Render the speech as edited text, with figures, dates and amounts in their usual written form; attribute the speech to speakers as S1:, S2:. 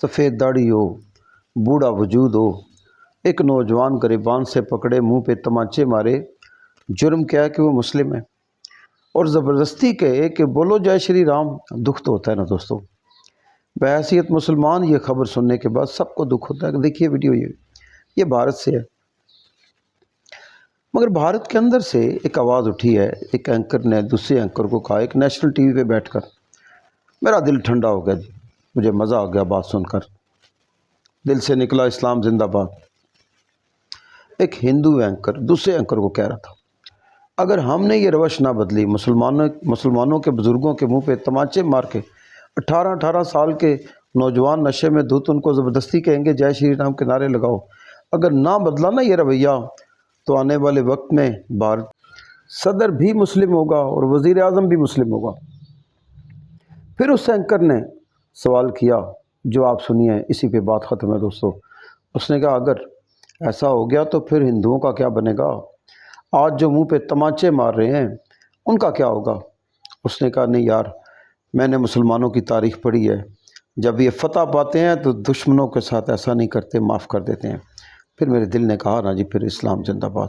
S1: سفید داڑھی ہو، بوڑھا وجود ہو، ایک نوجوان گریبان سے پکڑے، منہ پہ تمانچے مارے، جرم کیا ہے کہ وہ مسلم ہے، اور زبردستی کہے کہ بولو جے شری رام۔ دکھ تو ہوتا ہے نا دوستو، بحیثیت مسلمان یہ خبر سننے کے بعد سب کو دکھ ہوتا ہے کہ دیکھیے ویڈیو یہ بھارت سے ہے، مگر بھارت کے اندر سے ایک آواز اٹھی ہے۔ ایک اینکر نے دوسرے اینکر کو کہا، ایک نیشنل ٹی وی پہ بیٹھ کر، میرا دل ٹھنڈا ہو گیا جی، مجھے مزہ آ گیا بات سن کر، دل سے نکلا اسلام زندہ باد۔ ایک ہندو اینکر دوسرے اینکر کو کہہ رہا تھا، اگر ہم نے یہ روش نہ بدلی، مسلمانوں کے بزرگوں کے منہ پہ تمانچے مار کے 18 سال کے نوجوان نشے میں دھت ان کو زبردستی کہیں گے جے شری رام کے نعرے لگاؤ، اگر نہ بدلا نا یہ رویہ، تو آنے والے وقت میں بھارت صدر بھی مسلم ہوگا اور وزیر اعظم بھی مسلم ہوگا۔ پھر اس اینکر نے سوال کیا، جو آپ سنیے، اسی پہ بات ختم ہے دوستو۔ اس نے کہا اگر ایسا ہو گیا تو پھر ہندوؤں کا کیا بنے گا؟ آج جو منہ پہ تمانچے مار رہے ہیں ان کا کیا ہوگا؟ اس نے کہا نہیں یار، میں نے مسلمانوں کی تاریخ پڑھی ہے، جب یہ فتح پاتے ہیں تو دشمنوں کے ساتھ ایسا نہیں کرتے، معاف کر دیتے ہیں۔ پھر میرے دل نے کہا نا جی، پھر اسلام زندہ باد۔